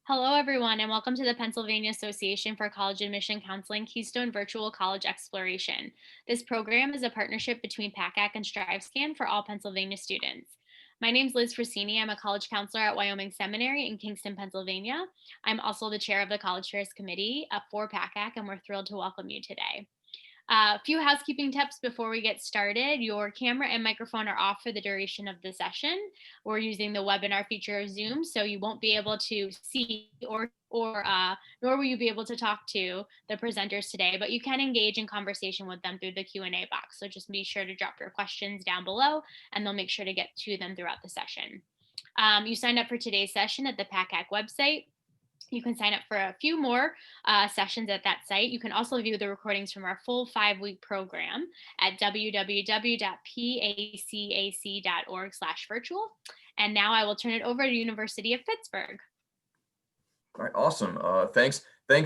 Hello, everyone, and welcome to the Pennsylvania Association for College Admission Counseling Keystone Virtual College Exploration. This program is a partnership between PACAC and StriveScan for all Pennsylvania students. My name is Liz Frassini. I'm a college counselor at Wyoming Seminary in Kingston, Pennsylvania. I'm also the chair of the College Fairs Committee for PACAC, and we're thrilled to welcome you today. A few housekeeping tips before we get started. Your camera and microphone are off for the duration of the session. We're using the webinar feature of Zoom, so you won't be able to see nor will you be able to talk to the presenters today, but you can engage in conversation with them through the Q&A box. So just be sure to drop your questions down below, and they'll make sure to get to them throughout the session. You signed up for today's session at the PACAC website. You can sign up for a few more sessions at that site. You can also view the recordings from our full 5-week program at www.pacac.org/virtual. And now I will turn it over to University of Pittsburgh. All right, awesome. Thanks,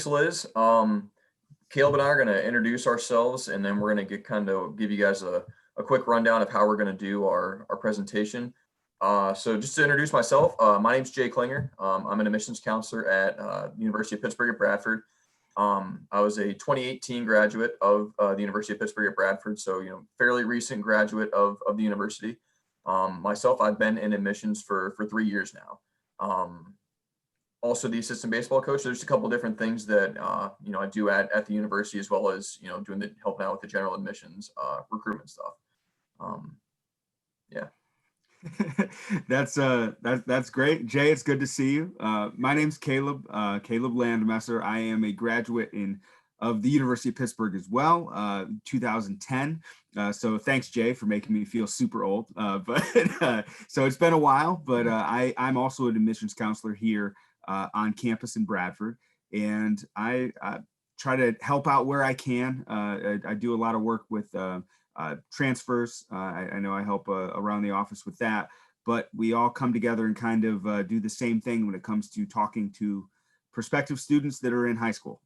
Liz. Caleb and I are going to introduce ourselves, and then we're going to give you guys a quick rundown of how we're going to do our presentation. So just to introduce myself, my name's Jay Klinger. I'm an admissions counselor at University of Pittsburgh at Bradford. I was a 2018 graduate of the University of Pittsburgh at Bradford, so fairly recent graduate of the university. Myself, I've been in admissions for 3 years now. Also the assistant baseball coach. There's a couple different things that I do at the university, as well as helping out with the general admissions recruitment stuff. Yeah. That's great, Jay. It's good to see you. My name's Caleb Landmesser. I am a graduate of the University of Pittsburgh as well, 2010. So thanks, Jay, for making me feel super old. So it's been a while, but I'm also an admissions counselor here on campus in Bradford, and I try to help out where I can. I do a lot of work with transfers. I know I help around the office with that, but we all come together and kind of do the same thing when it comes to talking to prospective students that are in high school.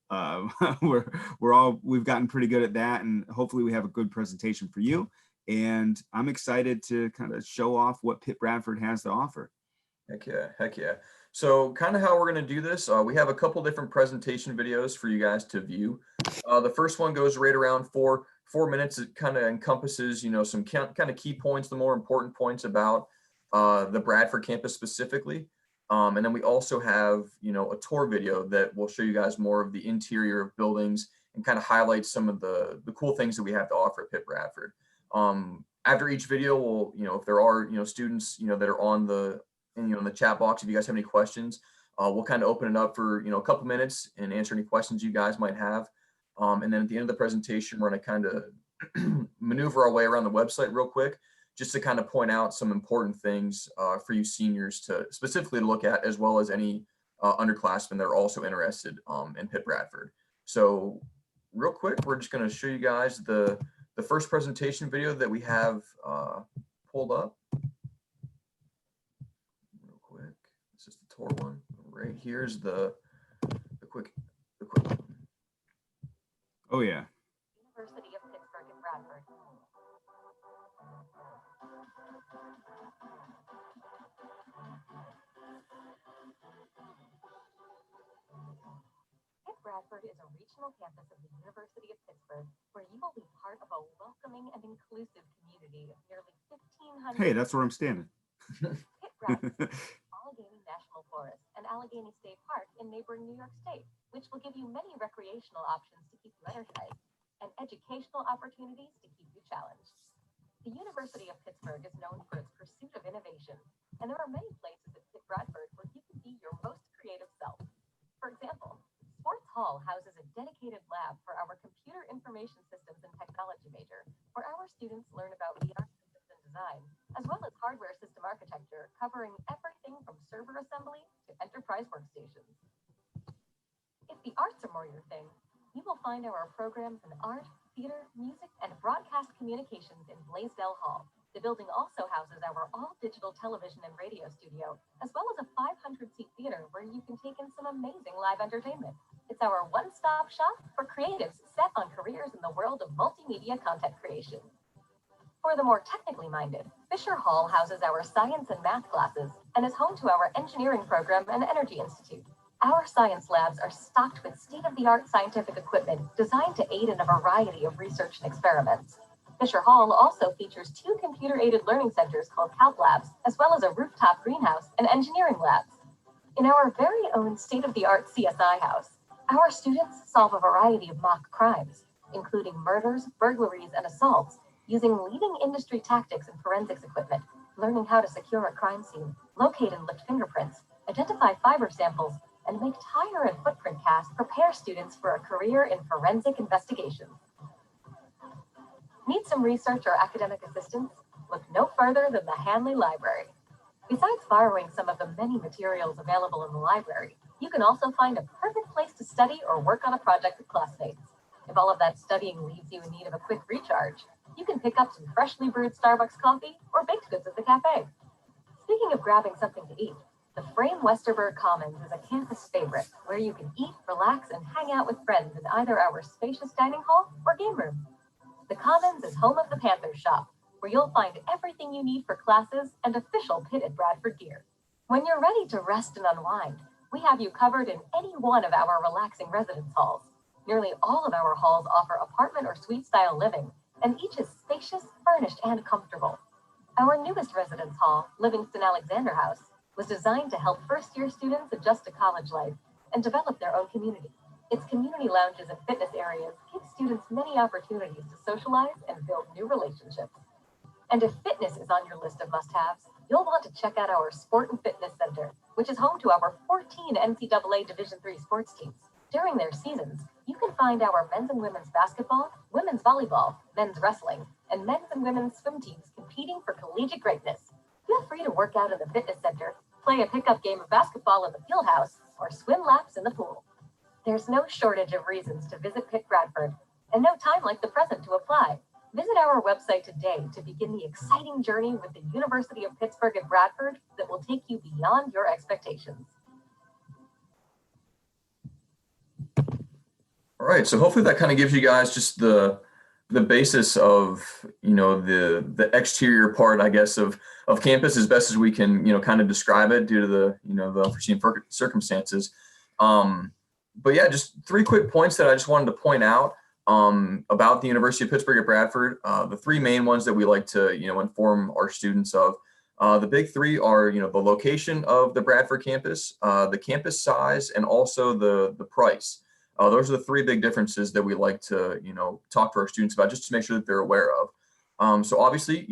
We've gotten pretty good at that, and hopefully we have a good presentation for you. And I'm excited to kind of show off what Pitt Bradford has to offer. Heck yeah. So kind of how we're going to do this, we have a couple different presentation videos for you guys to view. The first one goes right around four minutes. It kind of encompasses, some kind of key points, the more important points about the Bradford campus specifically. And then we also have, a tour video that will show you guys more of the interior of buildings and kind of highlight some of the cool things that we have to offer at Pitt Bradford. After each video, we'll, if there are, students, that are on in the chat box, if you guys have any questions, we'll kind of open it up for, a couple minutes and answer any questions you guys might have. And then at the end of the presentation, we're going to kind of maneuver our way around the website real quick, just to kind of point out some important things for you seniors to specifically look at, as well as any underclassmen that are also interested in Pitt Bradford. So real quick, we're just going to show you guys the first presentation video that we have pulled up. Real quick, this is the tour one. Right here's the quick one. Oh yeah. University of Pittsburgh and Bradford. Pitt Bradford is a regional campus of the University of Pittsburgh, where you will be part of a welcoming and inclusive community of nearly 1,500. Hey, that's where I'm standing. Pitt Bradford, Allegheny National Forest, and Allegheny State Park in neighboring New York State, which will give you many recreational options to keep you energized and educational opportunities to keep you challenged. The University of Pittsburgh is known for its pursuit of innovation, and there are many places at Pitt Bradford where you can be your most creative self. For example, Sports Hall houses a dedicated lab for our Computer Information Systems and Technology major, where our students learn about VR systems and design, as well as hardware system architecture, covering everything from server assembly to enterprise workstations. If the arts are more your thing, you will find our programs in art, theater, music, and broadcast communications in Blaisdell Hall. The building also houses our all-digital television and radio studio, as well as a 500-seat theater where you can take in some amazing live entertainment. It's our one-stop shop for creatives set on careers in the world of multimedia content creation. For the more technically minded, Fisher Hall houses our science and math classes and is home to our engineering program and energy institute. Our science labs are stocked with state-of-the-art scientific equipment designed to aid in a variety of research and experiments. Fisher Hall also features 2 computer-aided learning centers called Calc Labs, as well as a rooftop greenhouse and engineering labs. In our very own state-of-the-art CSI house, our students solve a variety of mock crimes, including murders, burglaries, and assaults, using leading industry tactics and forensics equipment, learning how to secure a crime scene, locate and lift fingerprints, identify fiber samples, and make tire and footprint casts prepare students for a career in forensic investigation. Need some research or academic assistance? Look no further than the Hanley Library. Besides borrowing some of the many materials available in the library, you can also find a perfect place to study or work on a project with classmates. If all of that studying leaves you in need of a quick recharge, you can pick up some freshly brewed Starbucks coffee or baked goods at the cafe. Speaking of grabbing something to eat, the Frame Westerberg Commons is a campus favorite where you can eat, relax, and hang out with friends in either our spacious dining hall or game room. The Commons is home of the Panthers shop, where you'll find everything you need for classes and official Pitt Bradford gear. When you're ready to rest and unwind, we have you covered in any one of our relaxing residence halls. Nearly all of our halls offer apartment or suite style living, and each is spacious, furnished, and comfortable. Our newest residence hall, Livingston Alexander House, was designed to help first-year students adjust to college life and develop their own community. Its community lounges and fitness areas give students many opportunities to socialize and build new relationships. And if fitness is on your list of must-haves, you'll want to check out our Sport and Fitness Center, which is home to our 14 NCAA Division III sports teams. During their seasons, you can find our men's and women's basketball, women's volleyball, men's wrestling, and men's and women's swim teams competing for collegiate greatness. Feel free to work out in the fitness center, play a pickup game of basketball in the field house, or swim laps in the pool. There's no shortage of reasons to visit Pitt Bradford, and no time like the present to apply. Visit our website today to begin the exciting journey with the University of Pittsburgh at Bradford that will take you beyond your expectations. All right, so hopefully that kind of gives you guys just the basis of, the exterior part, I guess, of campus as best as we can, kind of describe it due to the, the unforeseen circumstances. But yeah, just 3 quick points that I just wanted to point out about the University of Pittsburgh at Bradford. The 3 main ones that we like to, inform our students of. The big 3 are, the location of the Bradford campus, the campus size, and also the price. Those are the 3 big differences that we like to, talk to our students about just to make sure that they're aware of. So obviously,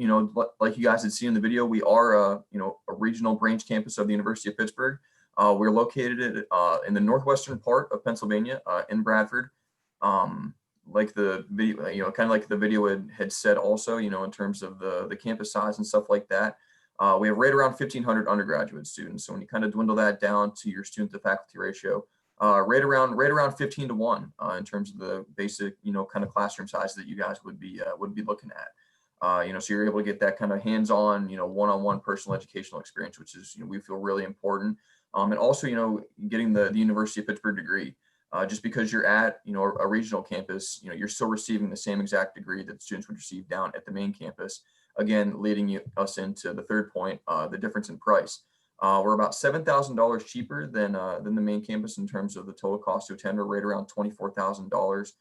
like you guys had seen in the video, we are a regional branch campus of the University of Pittsburgh. We're located in the northwestern part of Pennsylvania, in Bradford. Like the video, kind of like the video had said also, in terms of the campus size and stuff like that. We have right around 1,500 undergraduate students. So when you kind of dwindle that down to your student to faculty ratio, right around 15 to 1 in terms of the basic, kind of classroom size that you guys would be looking at. So you're able to get that kind of hands-on, one-on-one personal educational experience, which is, we feel really important. And also, getting the University of Pittsburgh degree. Just because you're at, a regional campus, you're still receiving the same exact degree that students would receive down at the main campus. Again, leading us into the 3rd point, the difference in price. We're about $7,000 cheaper than the main campus in terms of the total cost to attend. We're right around $24,000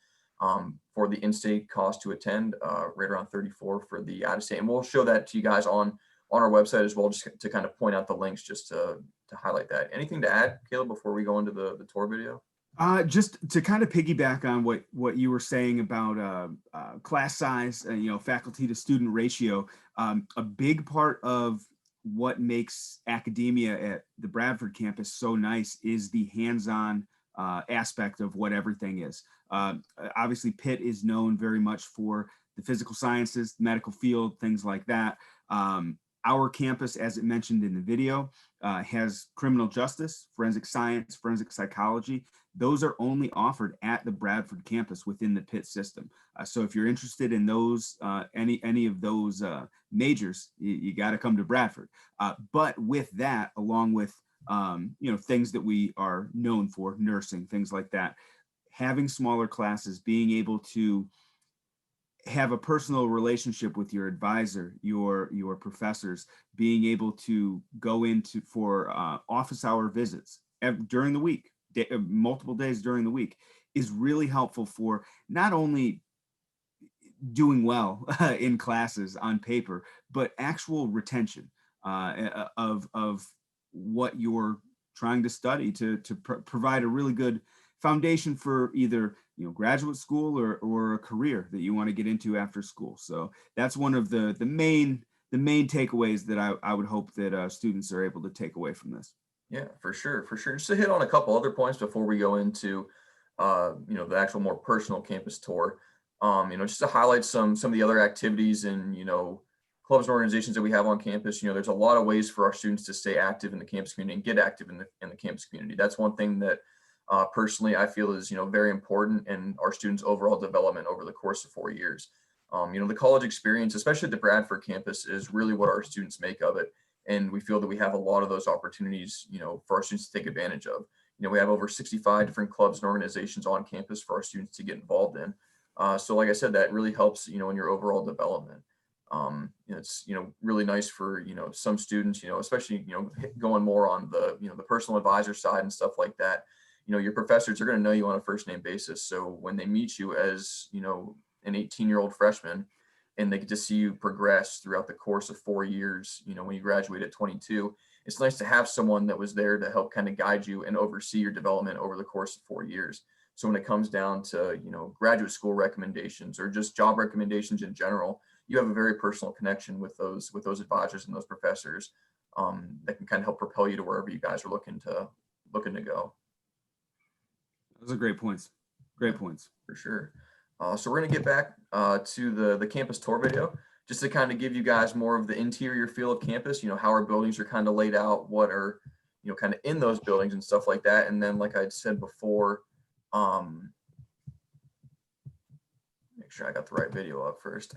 for the in-state cost to attend, right around $34,000 for the out-of-state. And we'll show that to you guys on our website as well, just to kind of point out the links, just to highlight that. Anything to add, Caleb, before we go into the tour video? Just to kind of piggyback on what you were saying about class size, faculty to student ratio, a big part of what makes academia at the Bradford campus so nice is the hands-on aspect of what everything is. Obviously, Pitt is known very much for the physical sciences, medical field, things like that. Our campus, as it mentioned in the video, has criminal justice, forensic science, forensic psychology. Those are only offered at the Bradford campus within the Pitt system. So if you're interested in those, any of those majors, you got to come to Bradford. But with that, along with things that we are known for, nursing, things like that, having smaller classes, being able to have a personal relationship with your advisor, your professors, being able to go into for office hour visits during the week, multiple days during the week is really helpful for not only doing well in classes on paper, but actual retention of what you're trying to study to provide a really good foundation for either graduate school or a career that you want to get into after school. So that's one of the main takeaways that I would hope that students are able to take away from this. Yeah, for sure, for sure. Just to hit on a couple other points before we go into the actual more personal campus tour. Just to highlight some of the other activities and clubs and organizations that we have on campus. There's a lot of ways for our students to stay active in the campus community and get active in the campus community. That's one thing that personally I feel is very important in our students' overall development over the course of 4 years. The college experience, especially at the Bradford campus, is really what our students make of it. And we feel that we have a lot of those opportunities, for our students to take advantage of. We have over 65 different clubs and organizations on campus for our students to get involved in. So like I said, that really helps, in your overall development. It's, really nice for, some students, especially, going more on the, the personal advisor side and stuff like that. Your professors are going to know you on a first name basis. So when they meet you as, an 18-year-old freshman, and they get to see you progress throughout the course of 4 years, when you graduate at 22, it's nice to have someone that was there to help kind of guide you and oversee your development over the course of 4 years. So when it comes down to, graduate school recommendations or just job recommendations in general, you have a very personal connection with those advisors and those professors that can kind of help propel you to wherever you guys are looking to go. Those are great points. Great points. For sure. So we're going to get back to the campus tour video, just to kind of give you guys more of the interior feel of campus, how our buildings are kind of laid out, what are, kind of in those buildings and stuff like that. And then, like I said before, make sure I got the right video up first.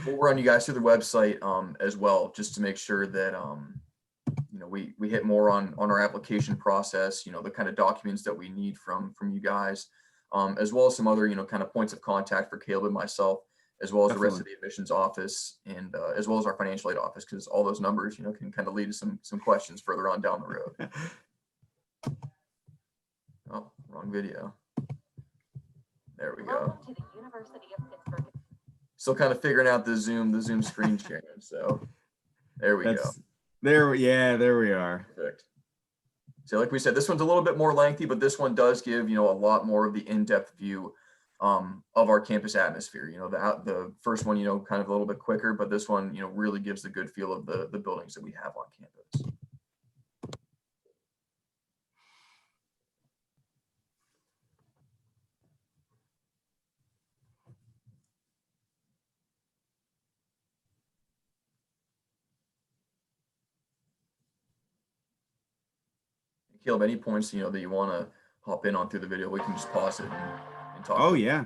We'll run you guys through the website as well, just to make sure that, we hit more on our application process, the kind of documents that we need from you guys. As well as some other, kind of points of contact for Caleb and myself, as well as the rest of the admissions office, and as well as our financial aid office, because all those numbers, can kind of lead to some questions further on down the road. Oh, wrong video. There we go. Welcome to the University of Pittsburgh. Still kind of figuring out the Zoom screen sharing. So there we go. There we are. Perfect. So like we said, this one's a little bit more lengthy, but this one does give, a lot more of the in-depth view of our campus atmosphere. The first one, kind of a little bit quicker, but this one, really gives the good feel of the buildings that we have on campus. Caleb, any points, that you want to hop in on through the video, we can just pause it and talk. Oh, yeah.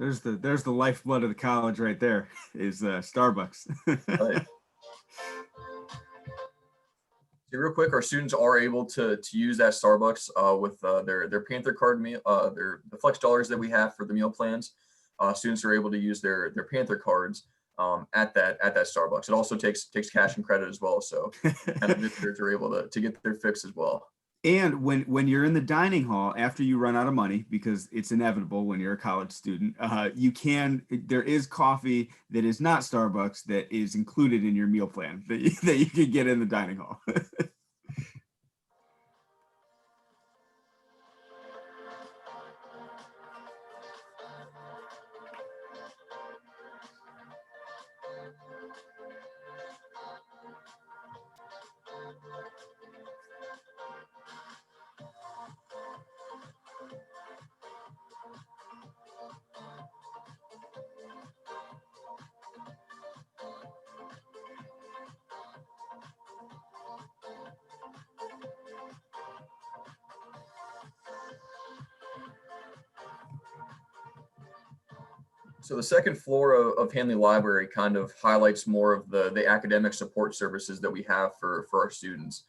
There's the lifeblood of the college right there, is Starbucks. Right. So real quick, our students are able to use that Starbucks with their Panther card meal, the flex dollars that we have for the meal plans. Students are able to use their Panther cards at that Starbucks. It also takes cash and credit as well, so kind of visitors are able to get their fix as well. And when you're in the dining hall after you run out of money, because it's inevitable when you're a college student, there is coffee that is not Starbucks that is included in your meal plan that you can get in the dining hall. So the second floor of Hanley Library kind of highlights more of the academic support services that we have for our students.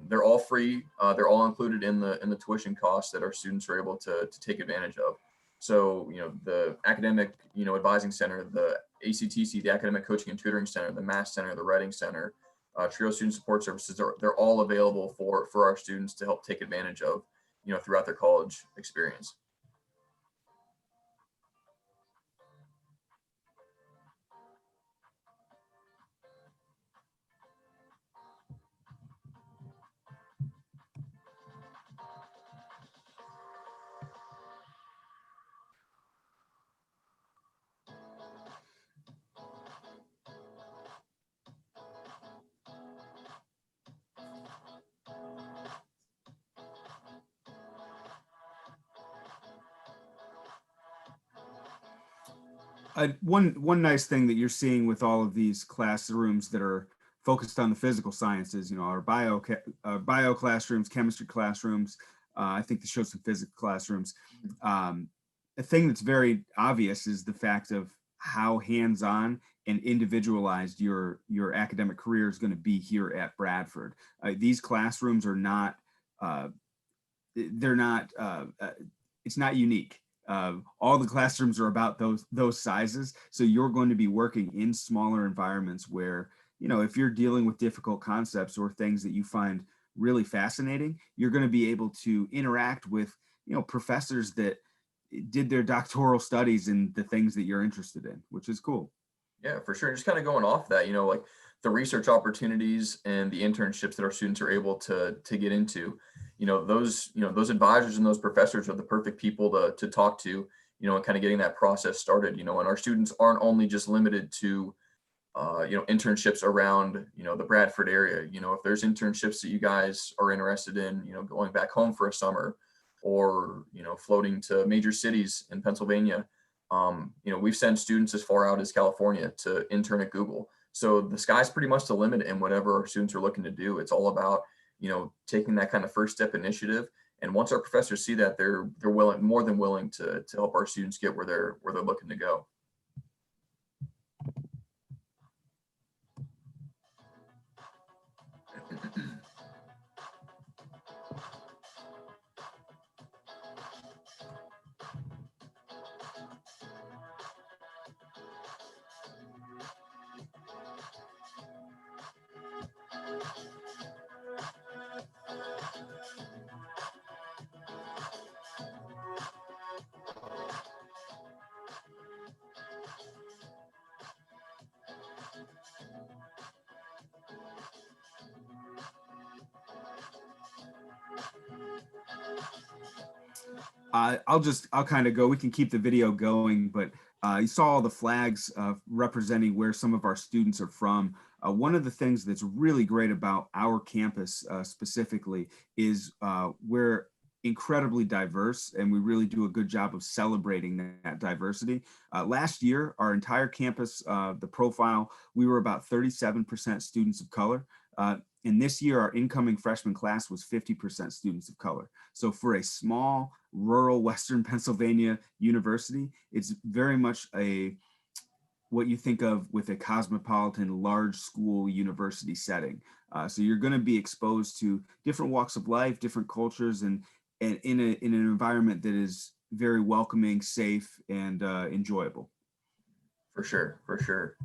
They're all free. They're all included in the tuition costs that our students are able to take advantage of. So, the academic, advising center, the ACTC, the academic coaching and tutoring center, the math center, the writing center, TRIO student support services, they're all available for our students to help take advantage of, throughout their college experience. One nice thing that you're seeing with all of these classrooms that are focused on the physical sciences, our bio classrooms, chemistry classrooms, I think they show some physics classrooms. A thing that's very obvious is the fact of how hands-on and individualized your academic career is going to be here at Bradford. These classrooms are not, it's not unique. All the classrooms are about those sizes. So you're going to be working in smaller environments where, if you're dealing with difficult concepts or things that you find really fascinating, you're going to be able to interact with, professors that did their doctoral studies in the things that you're interested in, which is cool. Yeah, for sure. Just kind of going off that, like the research opportunities and the internships that our students are able to get into, those advisors and those professors are the perfect people to talk to, and kind of getting that process started, and our students aren't only just limited to, internships around, the Bradford area. If there's internships that you guys are interested in, going back home for a summer or, floating to major cities in Pennsylvania, we've sent students as far out as California to intern at Google. So the sky's pretty much the limit in whatever our students are looking to do. It's all about, taking that kind of first step initiative. And once our professors see that, they're more than willing to help our students get where they're looking to go. I'll kind of go, we can keep the video going, but you saw all the flags representing where some of our students are from. One of the things that's really great about our campus specifically is we're incredibly diverse, and we really do a good job of celebrating that diversity. Last year, our entire campus, the profile, we were about 37% students of color. And this year, our incoming freshman class was 50% students of color. So for a small, rural Western Pennsylvania university, it's very much what you think of with a cosmopolitan, large school university setting. So you're going to be exposed to different walks of life, different cultures, and in an environment that is very welcoming, safe, and enjoyable. For sure, for sure.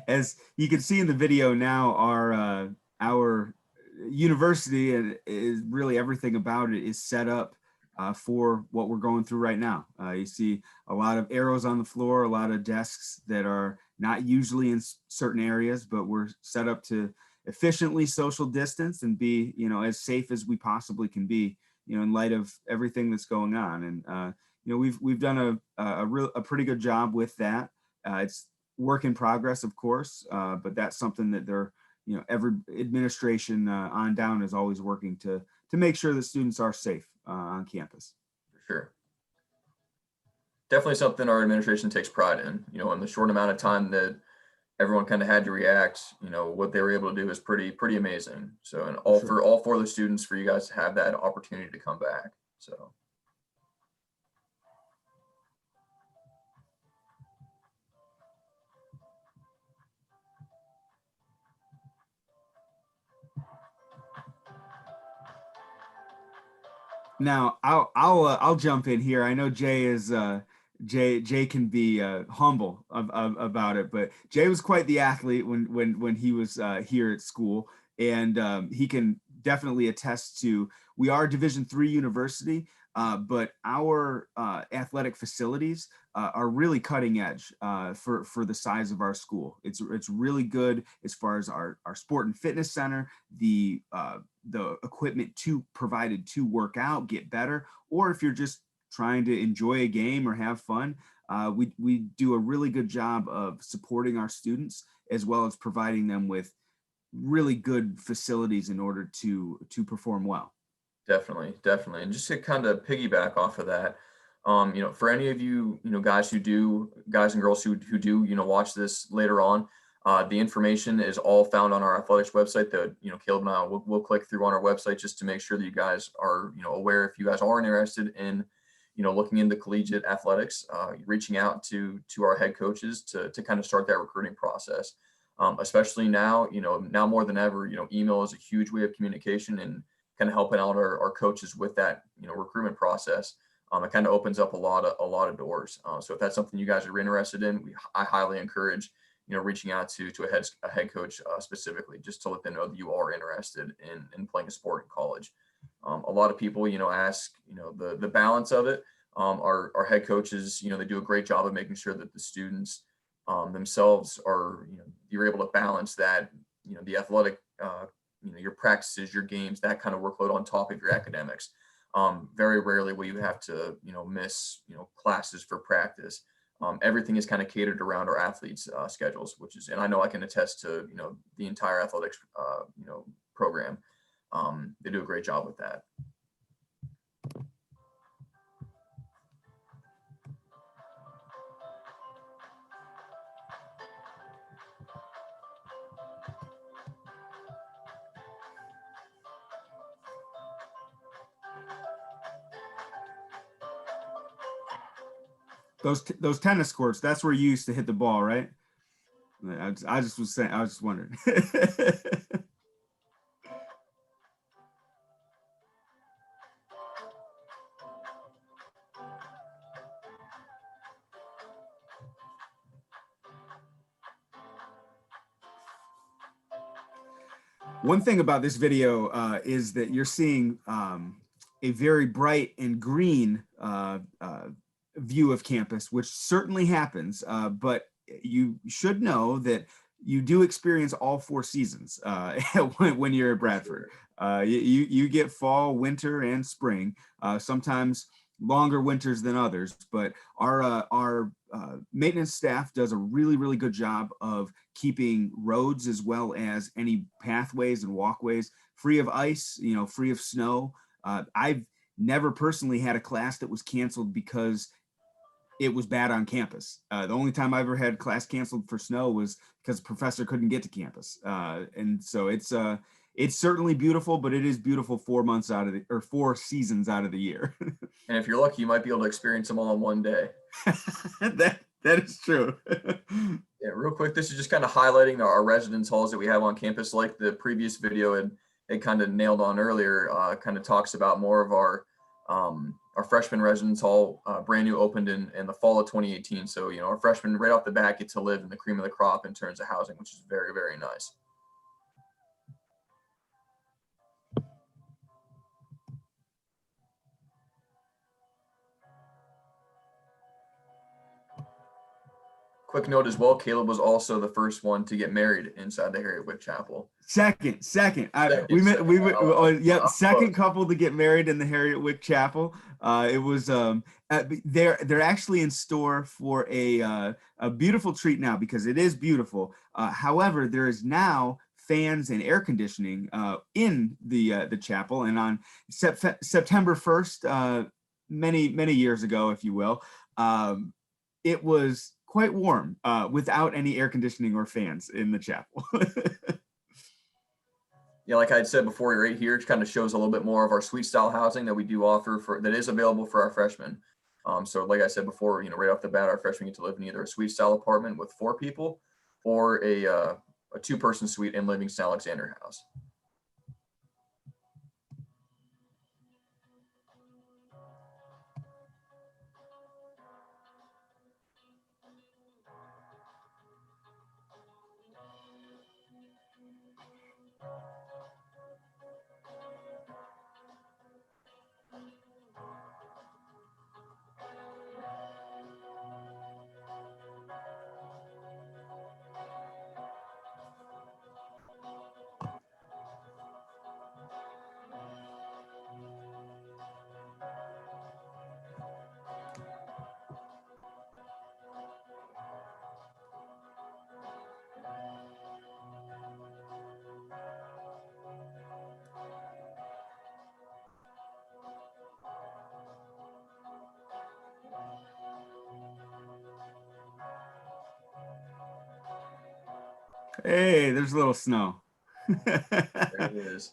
As you can see in the video now, our university is really everything about it is set up for what we're going through right now. You see a lot of arrows on the floor, a lot of desks that are not usually in certain areas, but we're set up to efficiently social distance and be, you know, as safe as we possibly can be, you know, in light of everything that's going on. And you know, we've done a pretty good job with that. It's work in progress, of course, but that's something that they're, you know, every administration on down is always working to make sure that students are safe on campus. For sure. Definitely something our administration takes pride in. You know, in the short amount of time that everyone kind of had to react, you know, what they were able to do is pretty amazing. So, and all Sure. for all four of the students, for you guys to have that opportunity to come back. So. Now I'll jump in here. I know Jay is Jay can be humble about it, but Jay was quite the athlete when he was here at school, and he can definitely attest to. We are a Division III university, but our athletic facilities are really cutting edge for the size of our school. It's really good as far as our sport and fitness center, the equipment provided to work out, get better, or if you're just trying to enjoy a game or have fun, we do a really good job of supporting our students as well as providing them with really good facilities in order to perform well. Definitely. And just to kind of piggyback off of that, you know, for any of you, you know, guys and girls who do, you know, watch this later on, the information is all found on our athletics website that, you know, Caleb and I will click through on our website just to make sure that you guys are, you know, aware if you guys are interested in, you know, looking into collegiate athletics, reaching out to our head coaches to kind of start that recruiting process. Especially now, you know, now more than ever, you know, email is a huge way of communication and kind of helping out our coaches with that, you know, recruitment process. It kind of opens up a lot of doors. So if that's something you guys are interested in, I highly encourage, you know, reaching out to a head coach specifically, just to let them know that you are interested in playing a sport in college. A lot of people, you know, ask, you know, the balance of it. Our head coaches, you know, they do a great job of making sure that the students themselves are, you know, you're able to balance that, you know, the athletic, you know, your practices, your games, that kind of workload on top of your academics. Very rarely will you have to, you know, miss, you know, classes for practice. Everything is kind of catered around our athletes' schedules, which is, and I know I can attest to, you know, the entire athletics, you know, program. They do a great job with that. Those tennis courts, that's where you used to hit the ball, right? I just was saying, I was just wondering. One thing about this video is that you're seeing a very bright and green view of campus, which certainly happens, but you should know that you do experience all four seasons when you're at Bradford. You get fall, winter, and spring, sometimes longer winters than others, but our maintenance staff does a really good job of keeping roads as well as any pathways and walkways free of ice, you know, free of snow. I've never personally had a class that was canceled because it was bad on campus. The only time I ever had class canceled for snow was because the professor couldn't get to campus. And so it's certainly beautiful, but it is beautiful 4 months out of the, or 4 seasons out of the year. And if you're lucky, you might be able to experience them all in one day. That is true. Yeah, real quick, this is just kind of highlighting our residence halls that we have on campus. Like the previous video it kind of nailed on earlier, kind of talks about more of our freshman residence hall, brand new, opened in the fall of 2018. So, you know, our freshmen right off the bat get to live in the cream of the crop in terms of housing, which is very, very nice. Quick note as well, Caleb was also the first one to get married inside the Harriet Wick Chapel. Second. Second couple to get married in the Harriet Wick Chapel. It was they're actually in store for a beautiful treat now, because it is beautiful. However, there is now fans and air conditioning in the chapel, and on September 1st, many years ago, if you will, it was quite warm without any air conditioning or fans in the chapel. Yeah, like I had said before, right here, it kind of shows a little bit more of our suite style housing that we do offer that is available for our freshmen. So like I said before, you know, right off the bat, our freshmen get to live in either a suite style apartment with 4 people or a 2-person suite in Livingston Alexander House. Hey, there's a little snow. There it is.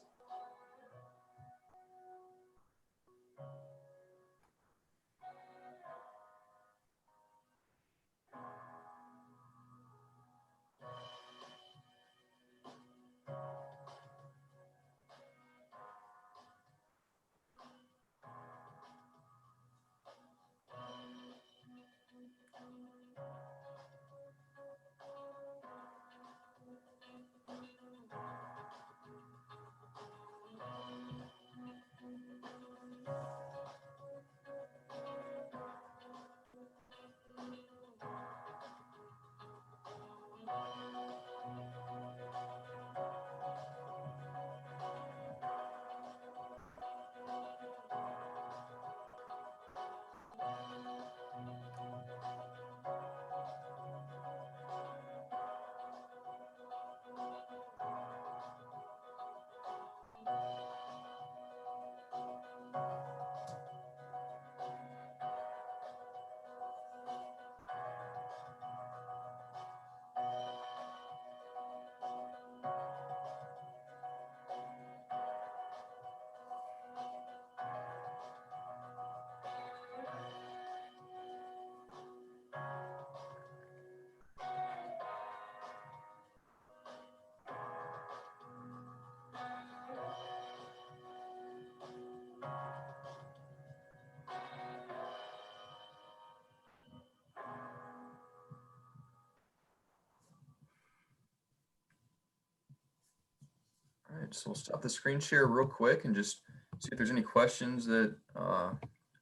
All right, so we'll stop the screen share real quick and just see if there's any questions that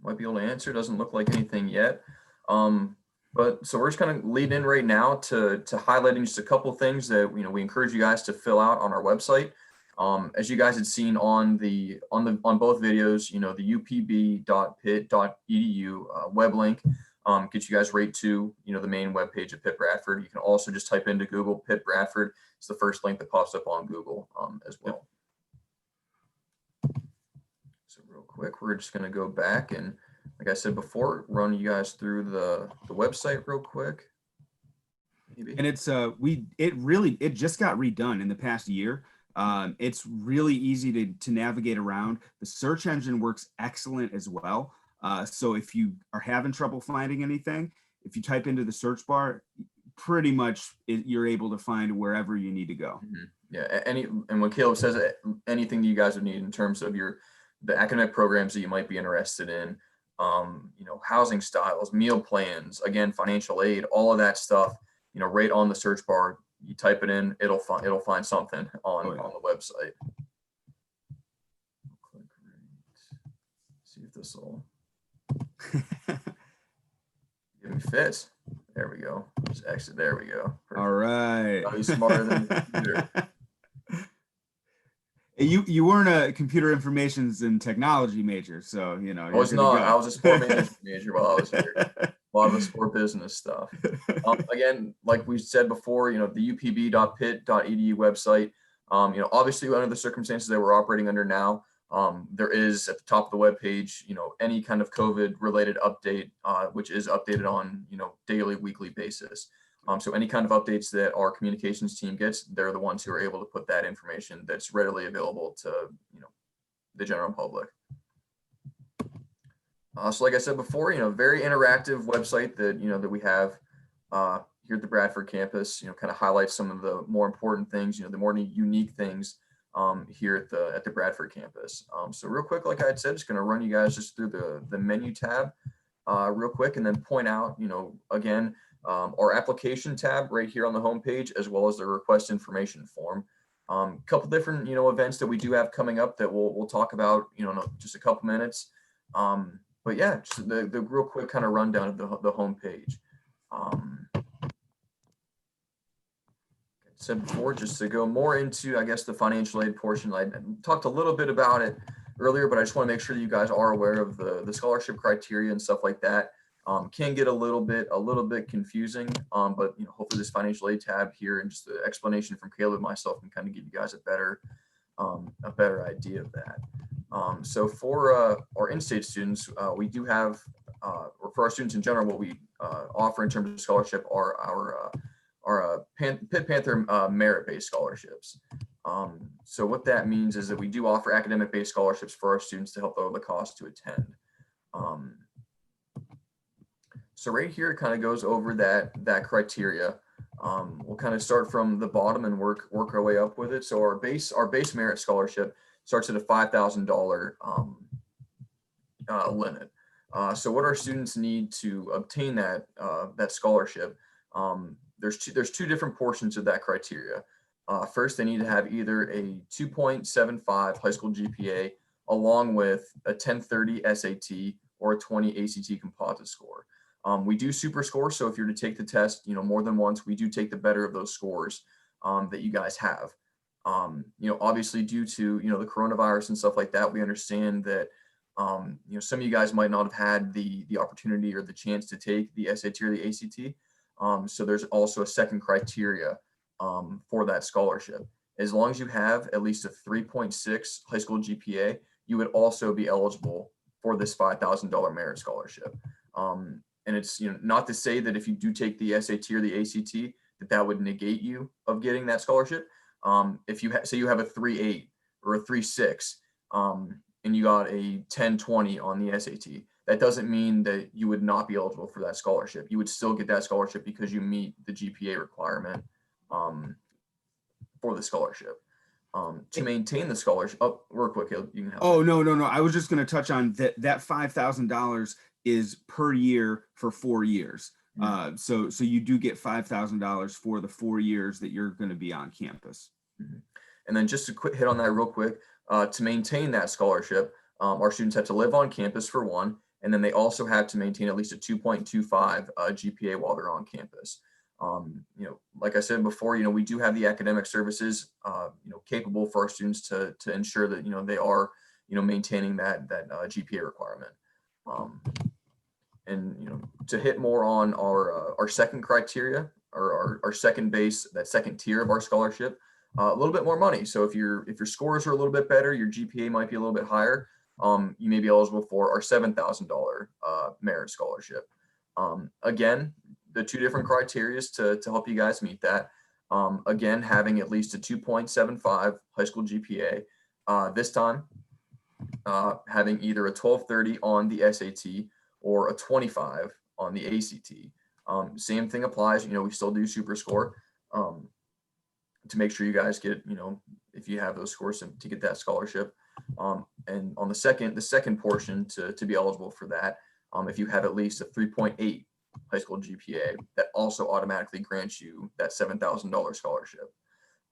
might be able to answer. Doesn't look like anything yet. But so we're just kind of leading in right now to highlighting just a couple of things that, you know, we encourage you guys to fill out on our website. As you guys had seen on both videos, you know, the upb.pitt.edu web link gets you guys right to, you know, the main web page of Pitt Bradford. You can also just type into Google Pitt Bradford. It's the first link that pops up on Google as well. So real quick. We're just going to go back and, like I said before, run you guys through the website real quick. Maybe. And it just got redone in the past year. It's really easy to navigate around. The search engine works excellent as well. So if you are having trouble finding anything, if you type into the search bar, pretty much you're able to find wherever you need to go. Mm-hmm. Yeah, and when Caleb says anything that you guys would need in terms of the academic programs that you might be interested in, housing styles, meal plans, again, financial aid, all of that stuff, right on the search bar, you type it in, it'll find something on the website. Click right. See if this will give me fits. There we go. Just exit. There we go. Perfect. All right. Oh, he's smarter than the computer. You weren't a computer informations and technology major, so I was not. I was a sport management major while I was here. A lot of the sport business stuff. Again, like we said before, the upb.pitt.edu website. Obviously under the circumstances that we're operating under now, there is at the top of the web page, any kind of COVID related update, which is updated on daily, weekly basis. So any kind of updates that our communications team gets, they're the ones who are able to put that information that's readily available to the general public. So like I said before, very interactive website that that we have here at the Bradford campus. Kind of highlights some of the more important things, the more unique things here at the Bradford campus. So real quick, like I had said, just going to run you guys just through the menu tab real quick, and then point out, again, our application tab right here on the homepage, as well as the request information form. Couple different, events that we do have coming up that we'll talk about, in just a couple minutes. But yeah, just the real quick kind of rundown of the homepage. Said before, just to go more into, I guess, the financial aid portion. I talked a little bit about it earlier, but I just want to make sure that you guys are aware of the scholarship criteria and stuff like that. Can get a little bit confusing, but hopefully this financial aid tab here and just the explanation from Caleb and myself can kind of give you guys a better idea of that. So for our in-state students, we do have, or for our students in general, what we offer in terms of scholarship are our Pitt Panther merit-based scholarships. So what that means is that we do offer academic-based scholarships for our students to help lower the cost to attend. So right here, it kind of goes over that criteria. We'll kind of start from the bottom and work our way up with it. So our base merit scholarship starts at a $5,000 limit. So what our students need to obtain that scholarship, there's two different portions of that criteria. First, they need to have either a 2.75 high school GPA along with a 1030 SAT or a 20 ACT composite score. We do super score, so if you're to take the test, more than once, we do take the better of those scores that you guys have. Obviously due to the coronavirus and stuff like that, we understand that some of you guys might not have had the opportunity or the chance to take the SAT or the ACT. So there's also a second criteria for that scholarship. As long as you have at least a 3.6 high school GPA, you would also be eligible for this $5,000 merit scholarship. And it's not to say that if you do take the SAT or the ACT, that would negate you of getting that scholarship. If you say you have a 3.8 or a 3.6 and you got a 10.20 on the SAT, that doesn't mean that you would not be eligible for that scholarship. You would still get that scholarship because you meet the GPA requirement for the scholarship. To maintain the scholarship, real quick, you can have. Oh, no. I was just going to touch on that $5,000 is per year for 4 years. Mm-hmm. So you do get $5,000 for the 4 years that you're going to be on campus. Mm-hmm. And then just a quick hit on that real quick, to maintain that scholarship, our students have to live on campus for one, and then they also have to maintain at least a 2.25 GPA while they're on campus. Like I said before, we do have the academic services, capable for our students to ensure that, they are, maintaining that GPA requirement. And, to hit more on our second criteria or our second base, that second tier of our scholarship, a little bit more money. So if your scores are a little bit better, your GPA might be a little bit higher. you may be eligible for our $7,000 merit scholarship. Again, the two different criteria to help you guys meet that. Again, having at least a 2.75 high school GPA. This time, having either a 1230 on the SAT or a 25 on the ACT. Same thing applies. We still do super score to make sure you guys get, if you have those scores to get that scholarship. And on the second portion to be eligible for that, if you have at least a 3.8 high school GPA, that also automatically grants you that $7,000 scholarship.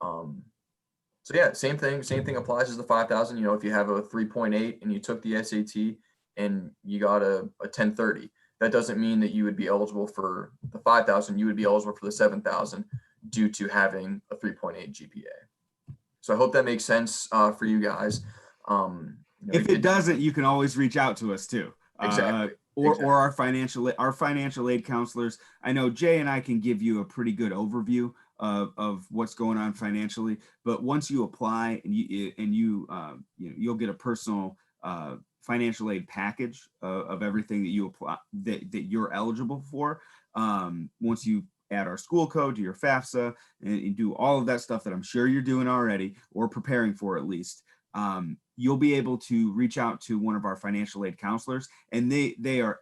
So yeah, same thing applies as the 5,000. If you have a 3.8 and you took the SAT and you got a 1030, that doesn't mean that you would be eligible for the 5,000. You would be eligible for the 7,000 due to having a 3.8 GPA. So I hope that makes sense for you guys. If it doesn't, you can always reach out to us too. Exactly. Or our financial aid counselors. I know Jay and I can give you a pretty good overview of what's going on financially, but once you apply and you'll get a personal financial aid package of everything that you apply that you're eligible for. Once you add our school code to your FAFSA and do all of that stuff that I'm sure you're doing already or preparing for at least, you'll be able to reach out to one of our financial aid counselors, and they're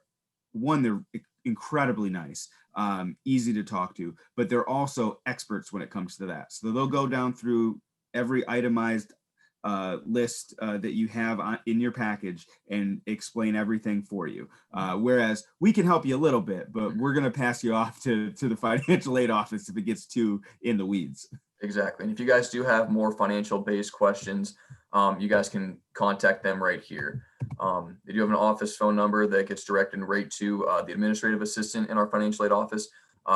incredibly nice, easy to talk to, but they're also experts when it comes to that. So they'll go down through every itemized list that you have in your package and explain everything for you. Whereas we can help you a little bit, but we're going to pass you off to the financial aid office if it gets too in the weeds. Exactly. And if you guys do have more financial based questions, you guys can contact them right here. They do have an office phone number that gets directed right to the administrative assistant in our financial aid office.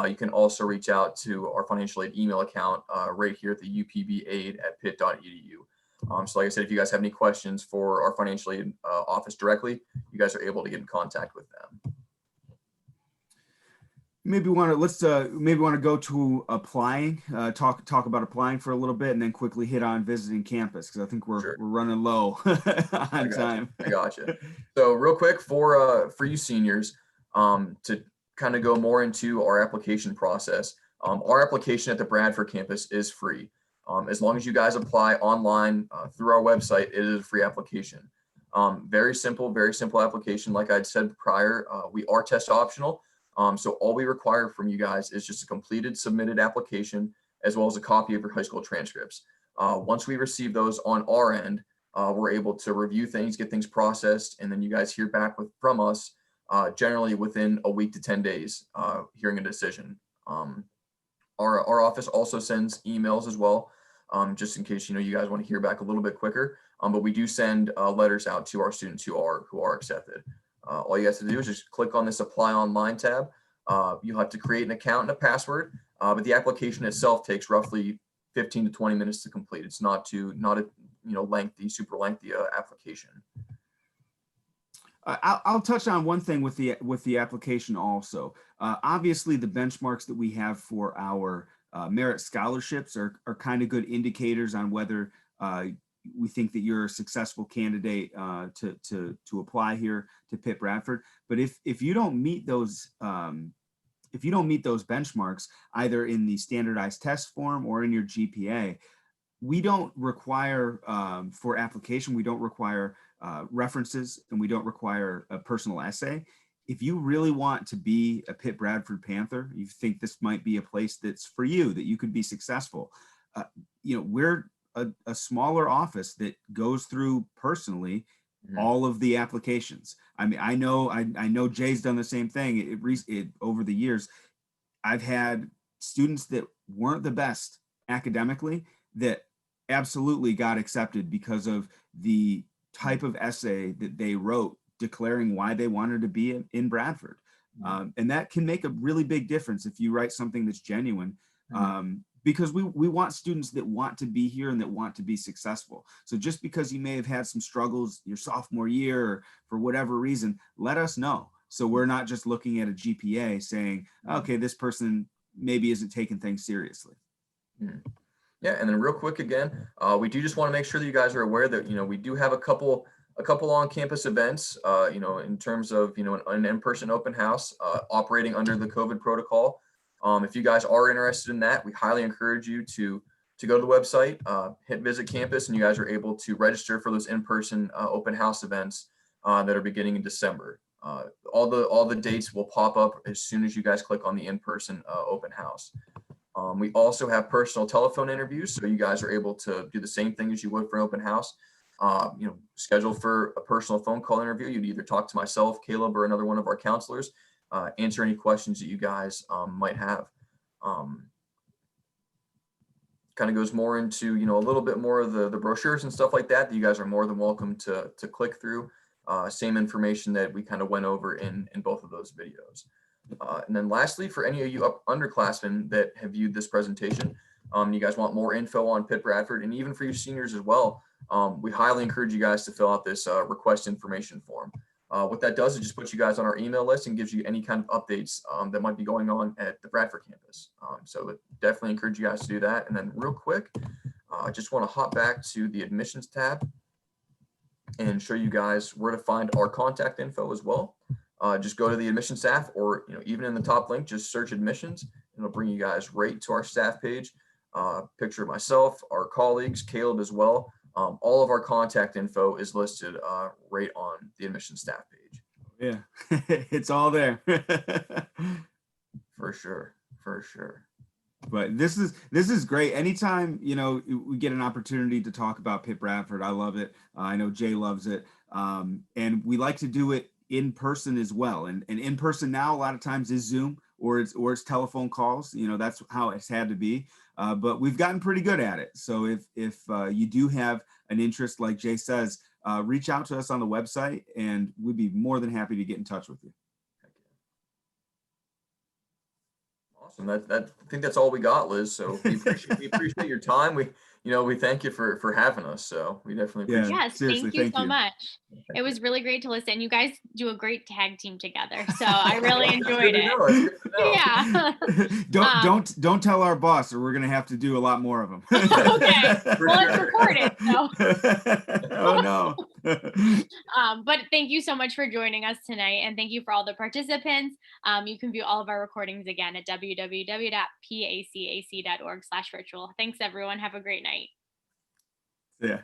You can also reach out to our financial aid email account right here at the upbaid@pitt.edu. So like I said, if you guys have any questions for our financial aid office directly, you guys are able to get in contact with them. Maybe want to go to applying, talk about applying for a little bit, and then quickly hit on visiting campus, because I think we're running low on time. I gotcha. So real quick for you seniors, to kind of go more into our application process. Our application at the Bradford campus is free. As long as you guys apply online through our website, it is a free application. Very simple application. Like I'd said prior, we are test optional. So all we require from you guys is just a completed submitted application, as well as a copy of your high school transcripts. Once we receive those on our end, we're able to review things, get things processed, and then you guys hear back from us generally within a week to 10 days, hearing a decision. Our office also sends emails as well, just in case you guys want to hear back a little bit quicker. But we do send letters out to our students who are accepted. All you have to do is just click on this Apply Online tab. You'll have to create an account and a password, but the application itself takes roughly 15 to 20 minutes to complete. It's not a super lengthy application. I'll touch on one thing with the application also. Obviously, the benchmarks that we have for our merit scholarships are kind of good indicators on whether we think that you're a successful candidate to apply here to Pitt Bradford. But if you don't meet those benchmarks, either in the standardized test form or in your GPA, we don't require for application, we don't require references, and we don't require a personal essay. If you really want to be a Pitt Bradford Panther, you think this might be a place that's for you, that you could be successful. We're a smaller office that goes through personally all of the applications. I mean, I know Jay's done the same thing. Over the years, I've had students that weren't the best academically that absolutely got accepted because of the type of essay that they wrote declaring why they wanted to be in Bradford. And that can make a really big difference if you write something that's genuine. Because we want students that want to be here and that want to be successful. So just because you may have had some struggles your sophomore year or for whatever reason, let us know. So we're not just looking at a GPA saying, okay, this person maybe isn't taking things seriously. Yeah, and then real quick again, we do just want to make sure that you guys are aware that we do have a couple a couple on-campus events, in terms of, an in-person open house, operating under the COVID protocol. If you guys are interested in that, we highly encourage you to go to the website, hit visit campus, and you guys are able to register for those in-person open house events that are beginning in December. All the dates will pop up as soon as you guys click on the in-person open house. We also have personal telephone interviews, so you guys are able to do the same thing as you would for an open house. Schedule for a personal phone call interview. You'd either talk to myself, Caleb, or another one of our counselors, answer any questions that you guys might have. Kind of goes more into, a little bit more of the brochures and stuff like that you guys are more than welcome to click through. Same information that we kind of went over in both of those videos. And then lastly, for any of you underclassmen that have viewed this presentation, you guys want more info on Pitt Bradford, and even for you seniors as well, we highly encourage you guys to fill out this request information form. What that does is just puts you guys on our email list and gives you any kind of updates that might be going on at the Bradford campus. So definitely encourage you guys to do that. And then real quick, I just want to hop back to the admissions tab and show you guys where to find our contact info as well. Just go to the admissions staff, or even in the top link, just search admissions, and it'll bring you guys right to our staff page. Picture of myself, our colleagues, Caleb as well. All of our contact info is listed right on the admissions staff page. Yeah, it's all there. For sure. But this is great. Anytime, we get an opportunity to talk about Pitt Bradford, I love it. I know Jay loves it. And we like to do it in person as well. And in person now, a lot of times is Zoom or it's telephone calls. That's how it's had to be. But we've gotten pretty good at it. So if you do have an interest, like Jay says, reach out to us on the website, and we'd be more than happy to get in touch with you. Awesome. I think that's all we got, Liz. So we appreciate your time. We thank you for having us. So we definitely appreciate it. Yes, seriously, thank you thank so you. much. It was really great to listen. You guys do a great tag team together. So I really enjoyed it. Yeah. Don't tell our boss, or we're gonna have to do a lot more of them. Okay. Well, it's recorded. So. Oh no. But thank you so much for joining us tonight, and thank you for all the participants. You can view all of our recordings again at www.pacac.org/virtual. Thanks everyone. Have a great night. Yeah.